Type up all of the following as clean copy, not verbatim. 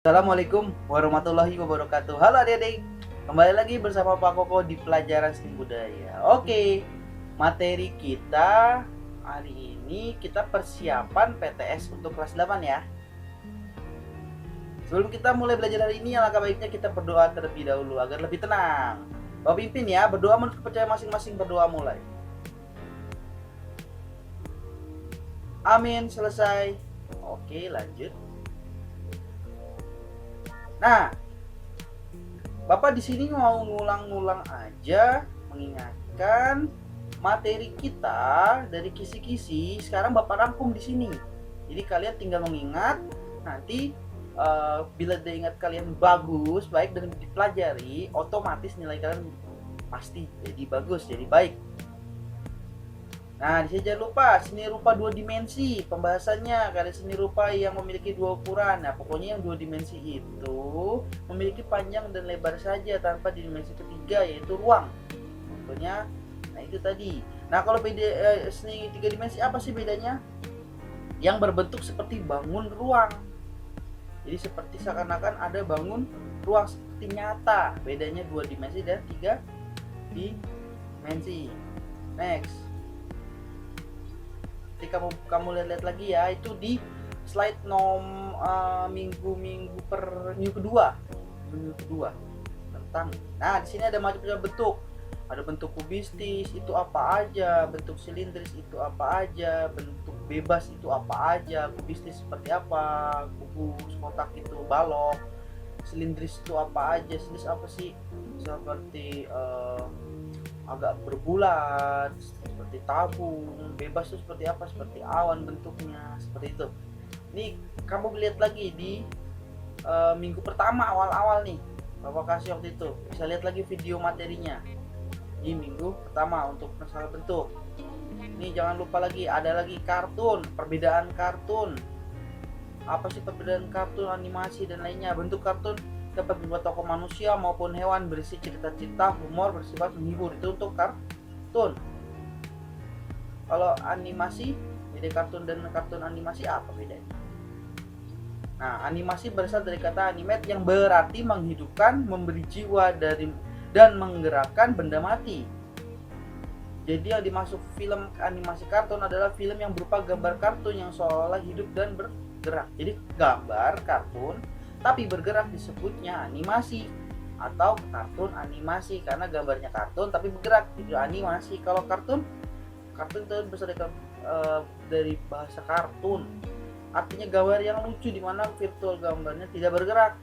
Assalamualaikum warahmatullahi wabarakatuh. Halo adik-adik, kembali lagi bersama Pak Koko di pelajaran STEM Budaya. Oke, materi kita hari ini kita persiapan PTS untuk kelas 8 ya. Sebelum kita mulai belajar hari ini, alangkah baiknya kita berdoa terlebih dahulu agar lebih tenang. Bapak pimpin ya, berdoa menurut kepercayaan masing-masing, berdoa mulai. Amin, selesai. Oke, lanjut. Nah, Bapak di sini mau ngulang-ngulang aja, mengingatkan materi kita dari kisi-kisi. Sekarang Bapak rangkum di sini. Jadi kalian tinggal mengingat. Nanti bila ingat kalian bagus, baik dan dipelajari, otomatis nilai kalian pasti jadi bagus, jadi baik. Nah, di sini jangan lupa seni rupa dua dimensi pembahasannya. Karena seni rupa yang memiliki dua ukuran. Nah, pokoknya yang dua dimensi itu memiliki panjang dan lebar saja tanpa dimensi ketiga, yaitu ruang. Contohnya, nah itu tadi. Nah, kalau beda seni tiga dimensi apa sih bedanya? Yang berbentuk seperti bangun ruang. Jadi seperti seakan-akan ada bangun ruang seperti nyata. Bedanya dua dimensi dan tiga dimensi. Next. Jadi kamu lihat lagi ya, itu di slide minggu kedua tentang. Nah, di sini ada macam-macam bentuk. Ada bentuk kubistis itu apa aja, bentuk silindris itu apa aja, bentuk bebas itu apa aja, kubistis seperti apa, kubus, kotak itu balok, silindris itu apa aja, silindris apa sih, seperti agak berbulat, seperti tabung, bebas itu seperti apa, seperti awan bentuknya, seperti itu. Ini kamu lihat lagi di minggu pertama awal-awal nih, Bapak kasih waktu itu, bisa lihat lagi video materinya di minggu pertama untuk masalah bentuk. Ini jangan lupa lagi, ada lagi kartun, perbedaan kartun. Apa sih perbedaan kartun, animasi dan lainnya. Bentuk kartun dapat dibuat tokoh manusia maupun hewan, berisi cerita-cerita humor bersifat menghibur. Itu untuk kartun. Kalau animasi, beda kartun dan kartun animasi apa bedanya? Nah, animasi berasal dari kata animate yang berarti menghidupkan, memberi jiwa dan menggerakkan benda mati. Jadi yang dimaksud film animasi kartun adalah film yang berupa gambar kartun yang seolah hidup dan bergerak. Jadi gambar kartun tapi bergerak disebutnya animasi atau kartun animasi, karena gambarnya kartun tapi bergerak, itu animasi. Kalau kartun itu berasal dari bahasa kartun, artinya gambar yang lucu di mana virtual gambarnya tidak bergerak.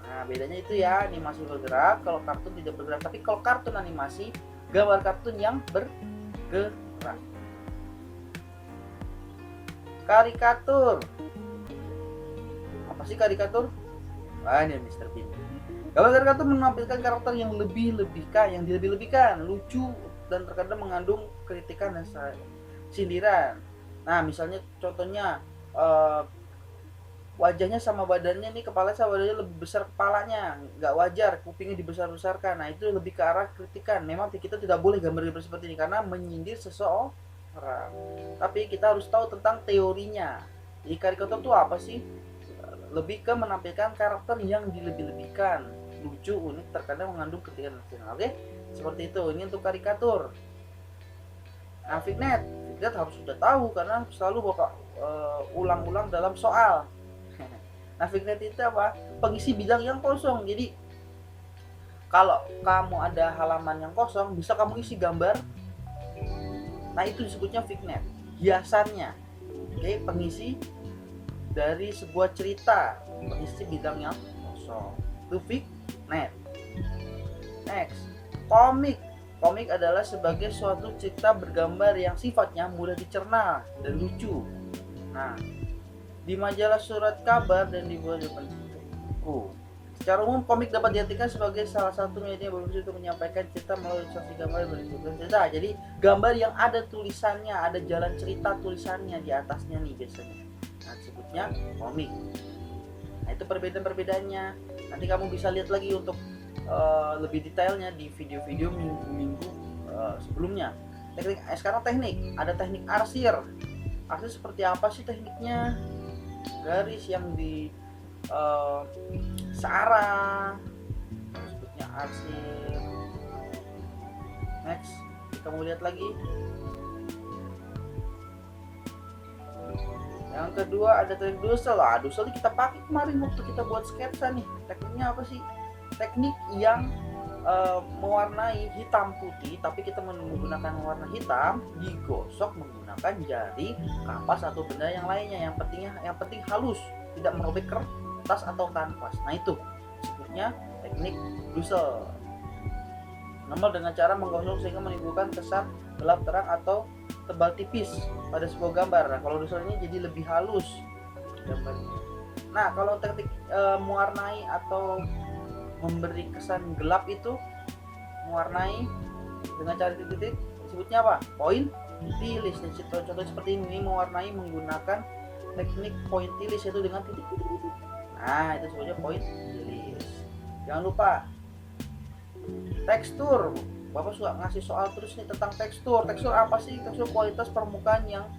Nah, bedanya itu ya, animasi bergerak, kalau kartun tidak bergerak. Tapi kalau kartun animasi, gambar kartun yang bergerak. Karikatur. Apa sih karikatur? Wah, ini Mr. Bean. Gambar karikatur menampilkan karakter yang dilebih-lebihkan, lucu dan terkadang mengandung kritikan dan sindiran. Nah, misalnya contohnya wajahnya sama badannya nih, kepala sama badannya lebih besar, kepalanya nggak wajar, kupingnya dibesar-besarkan. Nah, itu lebih ke arah kritikan. Memang kita tidak boleh gambar seperti ini karena menyindir seseorang, tapi kita harus tahu tentang teorinya. Jadi karikatur itu apa sih? Lebih ke menampilkan karakter yang dilebih-lebihkan, lucu, unik, terkadang mengandung kritikan. Oke, seperti itu. Ini untuk karikatur. Nah, Fignet harus sudah tahu karena selalu Bapak ulang-ulang dalam soal. Nah, Fignet itu apa? Pengisi bidang yang kosong. Jadi kalau kamu ada halaman yang kosong, bisa kamu isi gambar. Nah, itu disebutnya Fignet. Hiasannya, oke, pengisi dari sebuah cerita, pengisi bidang yang kosong. Itu Fignet. Next, komik. Komik adalah sebagai suatu cerita bergambar yang sifatnya mudah dicerna dan lucu. Nah, di majalah, surat kabar, dan dibuat di buku. Secara umum, komik dapat diartikan sebagai salah satu media yang berfungsi untuk menyampaikan cerita melalui ilustrasi gambar berbentuk cerita. Jadi gambar yang ada tulisannya, ada jalan cerita tulisannya di atasnya nih biasanya. Nah, disebutnya komik. Nah, itu perbedaan-perbedaannya. Nanti kamu bisa lihat lagi untuk lebih detailnya di video-video minggu-minggu sebelumnya. Sekarang teknik, ada teknik arsir. Arsir seperti apa sih tekniknya? Garis yang eh, searah, disebutnya arsip. Next, kita mau lihat lagi. Yang kedua ada teknik dusel. Dusel kita pakai kemarin waktu kita buat sketsa nih. Tekniknya apa sih? Teknik yang mewarnai hitam putih, tapi kita menggunakan warna hitam digosok menggunakan jari, kapas atau benda yang lainnya. Yang penting halus, tidak merobek kertas atau kanvas. Nah itu disebutnya teknik dusel. Nomor dengan cara menggosok sehingga menimbulkan kesan gelap terang atau tebal tipis pada sebuah gambar. Nah, kalau dusel ini jadi lebih halus gambarnya. Nah, kalau teknik mewarnai atau memberi kesan gelap itu mewarnai dengan cara titik-titik, disebutnya apa? Pointillis. Contoh seperti ini mewarnai menggunakan teknik pointillis, yaitu dengan titik-titik. Nah, itu disebutnya pointillis. Jangan lupa tekstur. Bapak suka ngasih soal terus nih tentang tekstur. Tekstur apa sih? Tekstur kualitas permukaan yang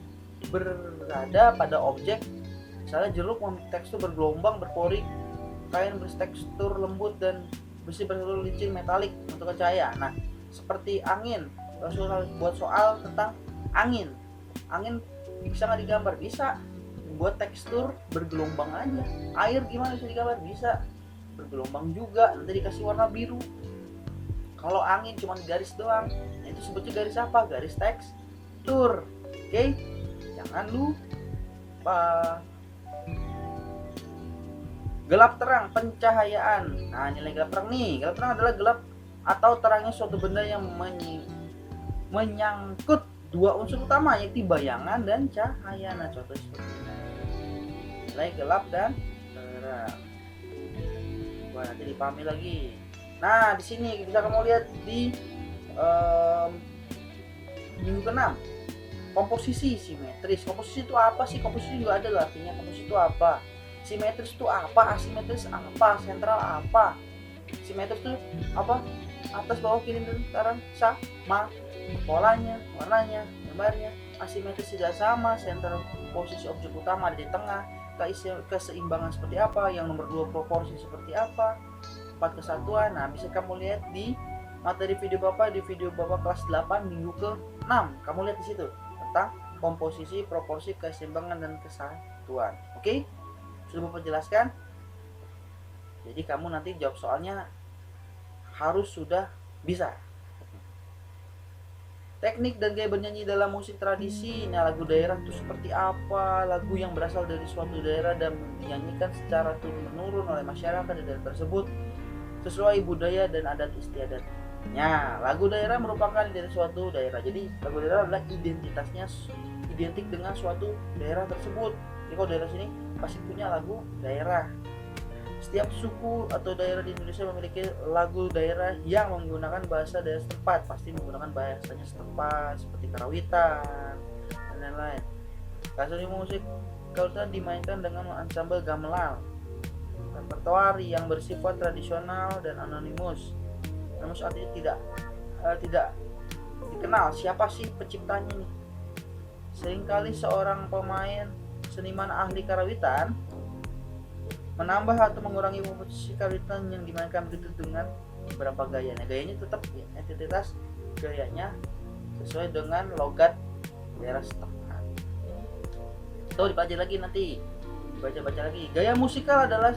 berada pada objek. Misalnya jeruk memiliki tekstur bergelombang, berpori, kain bertekstur lembut dan besi bertekstur licin metalik untuk cahaya. Nah, seperti angin. Buat soal tentang angin. Angin bisa nggak digambar? Bisa. Buat tekstur bergelombang aja. Air gimana bisa digambar? Bisa. Bergelombang juga. Nanti dikasih warna biru. Kalau angin cuma garis doang, nah itu sebutnya garis apa? Garis tekstur. Oke? Jangan lupa. Gelap terang, pencahayaan. Nah, nilai gelap terang nih. Gelap terang adalah gelap atau terangnya suatu benda yang menyangkut dua unsur utama, yaitu bayangan dan cahaya. Nah, contoh seperti ini. Nilai gelap dan terang. Wah, nanti dipahami lagi. Nah, di sini bisa kamu lihat di minggu ke-6. Komposisi simetris. Komposisi itu apa sih? Komposisi juga ada loh artinya. Komposisi itu apa? Simetris itu apa? Asimetris apa? Sentral apa? Simetris itu apa? Atas, bawah, kiri, dan kanan sama polanya, warnanya, gambarnya. Asimetris tidak sama. Sentral, posisi objek utama ada di tengah. Keseimbangan seperti apa? Yang nomor 2 proporsi seperti apa? 4 kesatuan. Nah, bisa kamu lihat di materi video Bapak kelas 8 minggu ke-6. Kamu lihat di situ tentang komposisi, proporsi, keseimbangan dan kesatuan. Oke? Sudah Bapak jelaskan? Jadi kamu nanti jawab soalnya harus sudah bisa. Teknik dan gaya bernyanyi dalam musik tradisi. Nah, lagu daerah itu seperti apa? Lagu yang berasal dari suatu daerah dan dinyanyikan secara turun-menurun oleh masyarakat di daerah tersebut sesuai budaya dan adat istiadatnya. Lagu daerah merupakan dari suatu daerah. Jadi lagu daerah adalah identitasnya identik dengan suatu daerah tersebut. Jadi kalau daerah sini pasti punya lagu daerah. Setiap suku atau daerah di Indonesia memiliki lagu daerah yang menggunakan bahasa daerah setempat. Pasti menggunakan bahasanya setempat seperti karawitan dan lain-lain. Kasus musik karawitan dimainkan dengan ensemble gamelan, repertoari yang bersifat tradisional dan anonimus. Namun saat ini tidak dikenal siapa sih penciptanya nih. Seringkali seorang pemain seniman ahli karawitan menambah atau mengurangi komposisi karawitan yang dimainkan begitu dengan beberapa gaya. Nah, gayanya tetap ya, entitas gayanya sesuai dengan logat daerah setempat. Tuh dipelajari lagi nanti, dibaca-baca lagi. Gaya musikal adalah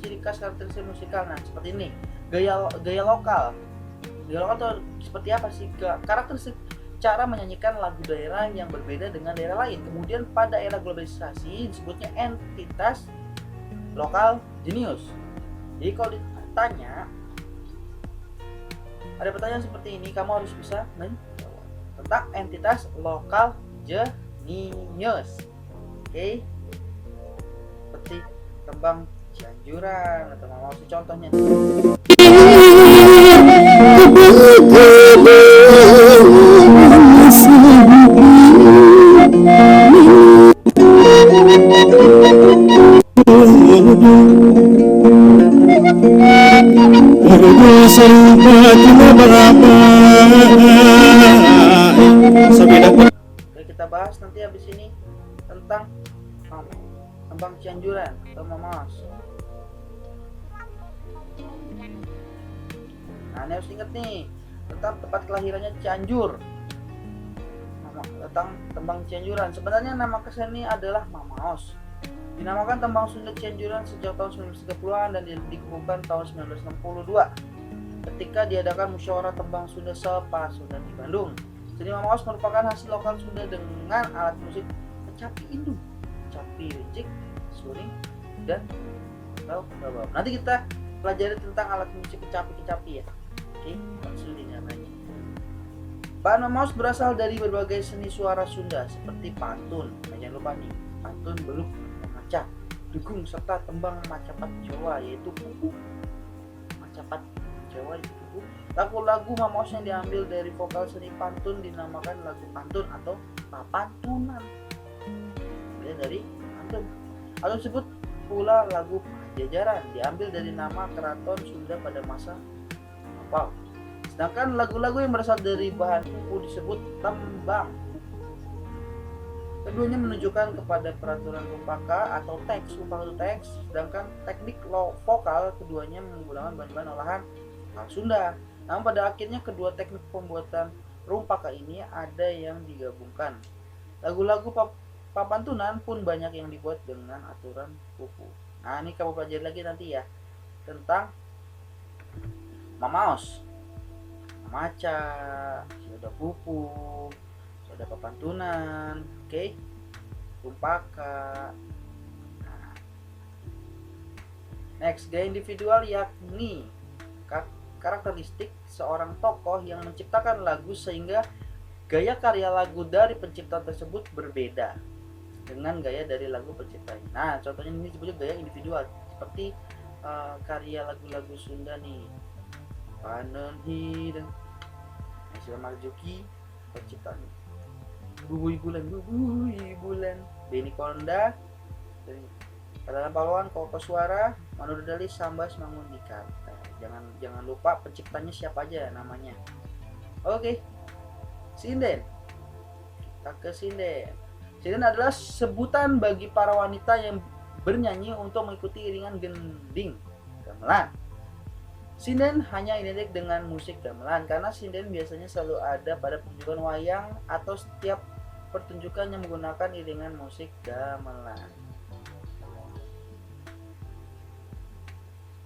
ciri khas karakteristik musikal. Nah, seperti ini. Gaya lokal. Gaya lokal itu seperti apa sih? Karakteristik cara menyanyikan lagu daerah yang berbeda dengan daerah lain. Kemudian pada era globalisasi disebutnya entitas lokal jenius. Jadi kalau ditanya, ada pertanyaan seperti ini, kamu harus bisa menjawab tentang entitas lokal jenius. Oke? Seperti tembang Cianjuran atau mau kasih contohnya. Oke, kita bahas nanti habis ini tentang tembang Cianjuran atau Mamaos. Nah, ini harus ingat nih tentang tempat kelahirannya Cianjur. Tentang tembang Cianjuran. Sebenarnya nama keseni adalah Mamaos. Dinamakan tembang Sunda Cianjuran sejak tahun 1930-an dan dikukuhkan tahun 1962 ketika diadakan musyawarah tembang Sunda Sepasundan di Bandung. Seni Mamaos merupakan hasil lokal Sunda dengan alat musik kecapi indung, kecapi rincik, suling, dan babab. Nanti kita pelajari tentang alat musik kecapi-kecapi ya. Oke, suling namanya. Bahan Mamaos berasal dari berbagai seni suara Sunda seperti pantun, jangan lupa nih, pantun, beluk, maca, dugung, serta tembang Macapat Jawa yaitu buku. Macapat Jawa yaitu buku. Lagu-lagu Mamaos yang diambil dari vokal seni pantun dinamakan lagu pantun atau papantunan. Kemudian dari pantun. Atau disebut pula lagu Pajajaran, diambil dari nama keraton Sunda pada masa Mapau. Sedangkan lagu-lagu yang berasal dari bahan buku disebut tembang. Keduanya menunjukkan kepada peraturan rumpaka atau teks, rumpaka itu teks, sedangkan teknik vokal keduanya menggunakan bahan-bahan olahan Sunda. Namun pada akhirnya kedua teknik pembuatan rumpaka ini ada yang digabungkan. Lagu-lagu papantunan pun banyak yang dibuat dengan aturan buku. Nah, ini kamu pelajari lagi nanti ya tentang Mamaos. Maca, sudah pupu, sudah papantunan, oke, rumpaka. Nah. Next, gaya individual yakni karakteristik seorang tokoh yang menciptakan lagu sehingga gaya karya lagu dari pencipta tersebut berbeda dengan gaya dari lagu penciptanya. Nah, contohnya ini disebut gaya individual seperti karya lagu-lagu Sunda nih. Panen hidung Nasional Marzuki penciptaan Bubui Bulan Beni Konda dari Katakan Pahlawan Koko Suara Manur Dali Sambas Mangundika. Jangan lupa penciptanya siapa aja namanya. Oke. Sinden. Kita ke sinden. Sinden adalah sebutan bagi para wanita yang bernyanyi untuk mengikuti iringan gending gamelan. Sinden hanya identik dengan musik gamelan karena sinden biasanya selalu ada pada pertunjukan wayang atau setiap pertunjukan yang menggunakan iringan musik gamelan.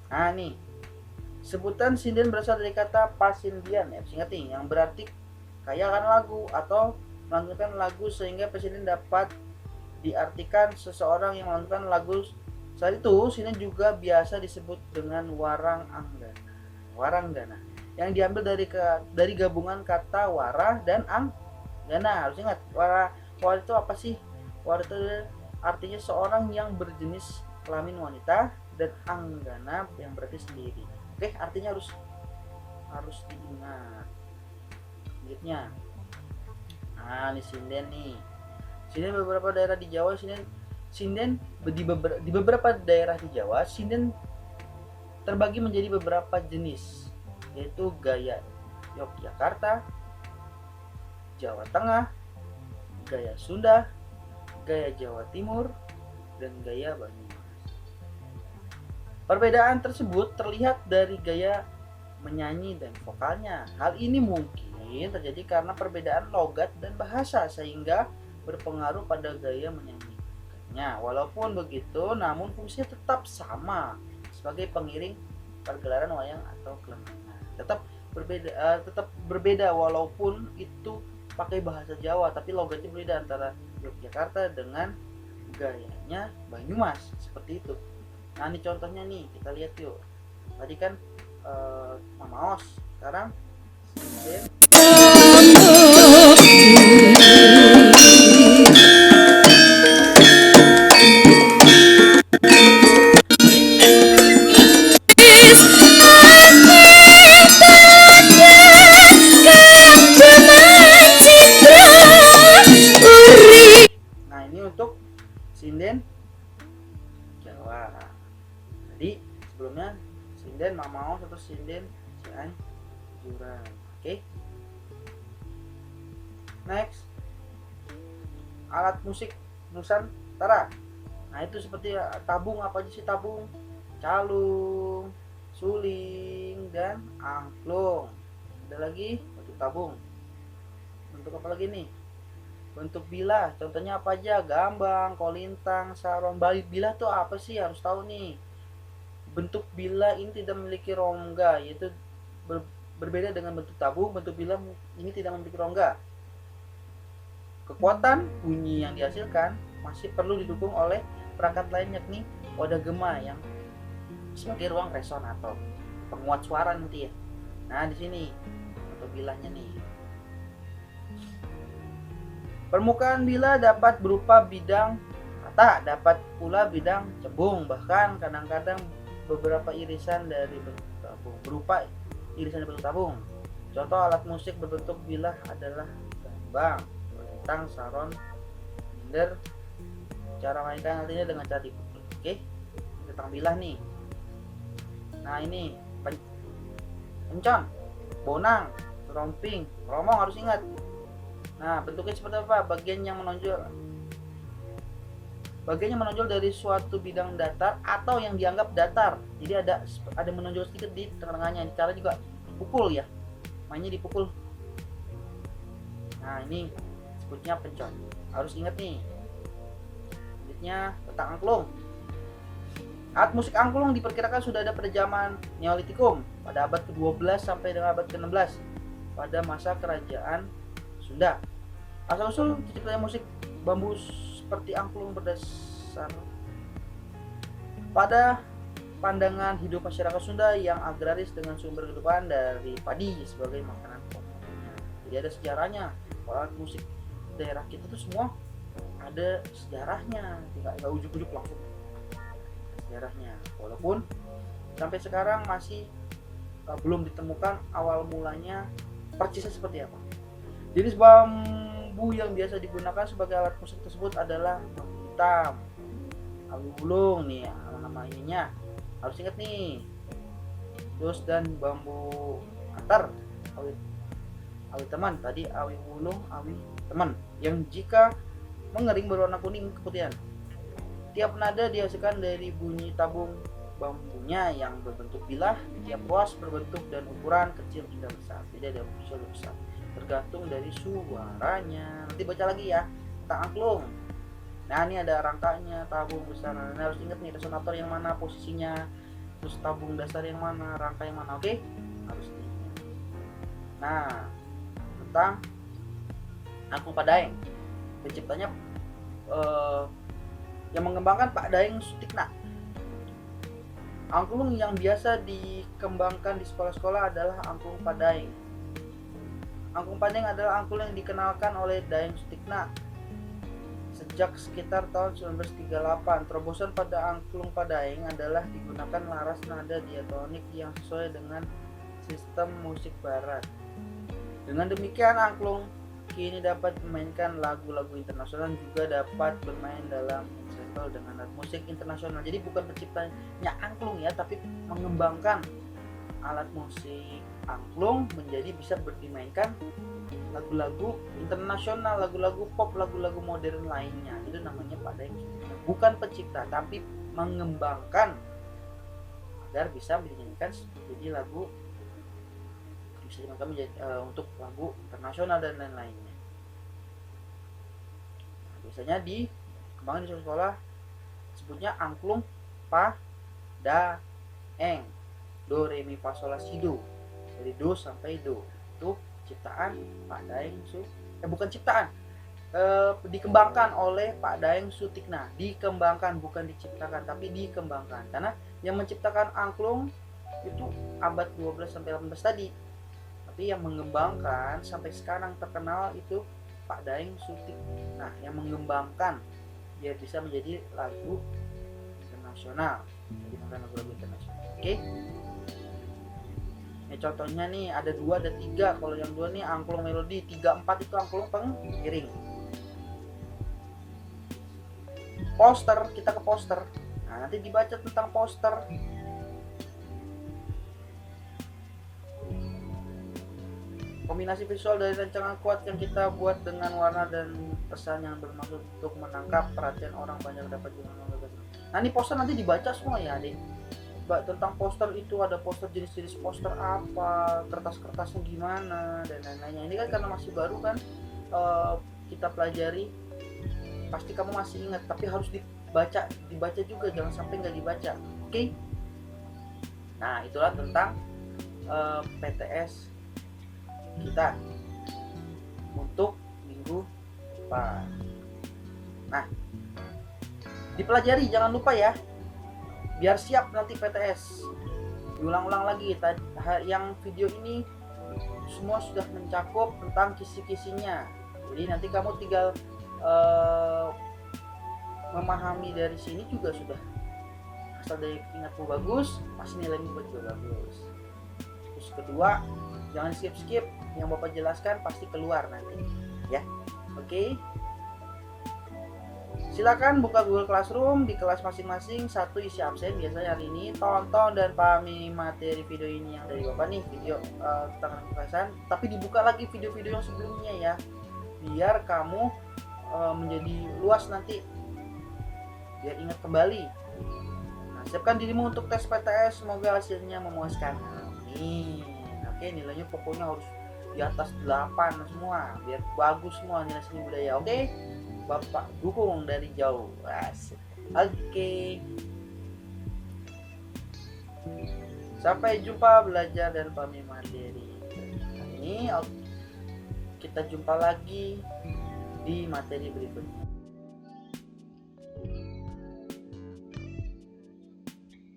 Nah nih, sebutan sinden berasal dari kata pasindian ya, ingat nih, yang berarti kaya akan lagu atau melantunkan lagu sehingga presiden dapat diartikan seseorang yang melantunkan lagu. Saat itu, sinden juga biasa disebut dengan waranggana, yang diambil dari gabungan kata wara dan anggana. Harus ingat, wara itu apa sih? Wara itu artinya seorang yang berjenis kelamin wanita dan anggana yang berarti sendiri. Oke, artinya harus diingat. Selanjutnya, nah ini sinden nih. Sinden beberapa daerah di Jawa sinden di beberapa daerah di Jawa sinden terbagi menjadi beberapa jenis, yaitu gaya Yogyakarta, Jawa Tengah, gaya Sunda, gaya Jawa Timur, dan gaya Banyumas. Perbedaan tersebut terlihat dari gaya menyanyi dan vokalnya. Hal ini mungkin terjadi karena perbedaan logat dan bahasa sehingga berpengaruh pada gaya menyanyikannya. Walaupun begitu, namun fungsinya tetap sama sebagai pengiring pergelaran wayang atau kelenganan. Tetap berbeda walaupun itu pakai bahasa Jawa, tapi logatnya berbeda antara Yogyakarta dengan gayanya Banyumas, seperti itu. Nah ini contohnya nih, kita lihat yuk. Tadi kan Mamaos, sekarang sinden. Nah ini untuk sinden Jawa. Jadi sebelumnya sinden Mamaos atau sinden Cianjuran. Oke. Next, alat musik Nusantara. Nah itu seperti tabung, apa aja sih tabung? Calung, suling, dan angklung. Ada lagi bentuk tabung. Bentuk apa lagi nih? Bentuk bilah, contohnya apa aja? Gambang, kolintang, sarong. Bilah tuh apa sih? Harus tahu nih. Bentuk bilah ini tidak memiliki rongga, yaitu berbeda dengan bentuk tabung. Bentuk bilah ini tidak memiliki rongga. Kekuatan bunyi yang dihasilkan masih perlu didukung oleh perangkat lain, yakni wadah gema yang sebagai ruang resonator, penguat suara nanti ya. Nah di sini untuk bilahnya nih. Permukaan bilah dapat berupa bidang rata, dapat pula bidang cembung, bahkan kadang-kadang beberapa irisan dari bentuk tabung, berupa irisan dari bentuk tabung. Contoh alat musik berbentuk bilah adalah gambang, kolintang, saron, silinder. Cara mainkan artinya dengan cara dipukul. Oke, tentang bilah nih. Nah ini pencon, bonang, romping, romong harus ingat. Nah bentuknya seperti apa? Bagian yang menonjol dari suatu bidang datar atau yang dianggap datar. Jadi ada menonjol sedikit di tengah-tengahnya. Cara juga dipukul ya, mainnya dipukul. Nah ini sebutnya pencon, harus ingat nih. Selanjutnya tentang angklung. Alat musik angklung diperkirakan sudah ada pada zaman Neolitikum pada abad ke-12 sampai dengan abad ke-16 pada masa kerajaan Sunda. Asal-usul terciptanya musik bambu seperti angklung berdasar pada pandangan hidup masyarakat Sunda yang agraris dengan sumber kehidupan dari padi sebagai makanan pokoknya. Jadi ada sejarahnya. Alat musik daerah kita tuh semua ada sejarahnya, nggak ujuk-ujuk langsung sejarahnya. Walaupun sampai sekarang masih belum ditemukan awal mulanya persisnya seperti apa. Jenis bambu yang biasa digunakan sebagai alat musik tersebut adalah bambu hitam, awi ulung nih nama ininya harus ingat nih. Terus dan bambu antar, awi teman, tadi awi ulung, awi teman yang jika mengering berwarna kuning keputihan. Tiap nada dihasilkan dari bunyi tabung bambunya yang berbentuk bilah. Tiap ruas berbentuk dan ukuran kecil hingga besar, beda dari kecil dan besar, tergantung dari suaranya. Nanti baca lagi ya tentang angklung. Nah ini ada rangkanya, tabung besar. Nah, harus ingat nih resonator yang mana posisinya, terus tabung dasar yang mana, rangka yang mana. Oke, harus ingat. Nah tentang angklung Padaeng, penciptanya yang mengembangkan Pak Daeng Sutikna. Angklung yang biasa dikembangkan di sekolah-sekolah adalah angklung Padaeng. Angklung Padaeng adalah angklung yang dikenalkan oleh Daeng Sutikna sejak sekitar tahun 1938. Terobosan pada angklung Padaeng adalah digunakan laras nada diatonik yang sesuai dengan sistem musik barat. Dengan demikian angklung kini dapat memainkan lagu-lagu internasional, juga dapat bermain dalam ensemble dengan alat musik internasional. Jadi bukan penciptanya angklung ya, tapi mengembangkan alat musik angklung menjadi bisa dimainkan lagu-lagu internasional, lagu-lagu pop, lagu-lagu modern lainnya. Itu namanya Pak Daeng. Bukan pencipta, tapi mengembangkan agar bisa dinyanyikan menjadi lagu, bisa dimainkan menjadi untuk lagu internasional dan lain-lainnya. Nah, biasanya dikembangkan di sekolah sebutnya angklung Padaeng, do re mi fa sol la si do, dari do sampai do. Itu ciptaan Pak Daeng bukan ciptaan, dikembangkan oleh Pak Daeng Sutikna. Dikembangkan, bukan diciptakan, tapi dikembangkan, karena yang menciptakan angklung itu abad 12 sampai 18 tadi, tapi yang mengembangkan sampai sekarang terkenal itu Pak Daeng Sutikna, yang mengembangkan biar bisa menjadi lagu internasional, jadi lagu-lagu internasional. Oke. Ya, contohnya nih ada 2, ada 3. Kalau yang 2 nih angklung melodi, 3, 4 itu angklung pengiring. Poster, kita ke poster. Nah, nanti dibaca tentang poster. Kombinasi visual dari rancangan kuat yang kita buat dengan warna dan pesan yang bermaksud untuk menangkap perhatian orang banyak dapat juga. Nah, ini poster nanti dibaca semua ya, Adik. tentang poster itu ada poster, jenis-jenis poster apa, kertas-kertasnya gimana dan lain-lainnya. Ini kan karena masih baru kan, kita pelajari, pasti kamu masih ingat, tapi harus dibaca juga, jangan sampai nggak dibaca. Oke? Nah, itulah tentang PTS kita untuk minggu depan. Nah, dipelajari, jangan lupa ya, biar siap nanti PTS. Diulang-ulang lagi, yang video ini semua sudah mencakup tentang kisi-kisinya. Jadi nanti kamu tinggal memahami dari sini juga sudah. Asal daya ingatmu bagus, pasti nilaimu juga bagus. Terus kedua, jangan skip, yang Bapak jelaskan pasti keluar nanti ya. Oke. Silakan buka Google Classroom di kelas masing-masing, satu isi absen biasanya hari ini. Tonton dan pahami materi video ini yang dari Bapak nih, video tentang kekerasan. Tapi dibuka lagi video-video yang sebelumnya ya, biar kamu menjadi luas nanti, biar ingat kembali. Nah, siapkan dirimu untuk tes PTS, semoga hasilnya memuaskan. Amin. Oke, nilainya pokoknya harus di atas 8 semua, biar bagus semua nilai seni budaya. Oke, Bapak dukung dari jauh. Asik. Oke. Sampai jumpa belajar dan pahami materi. Ini kita jumpa lagi di materi berikutnya.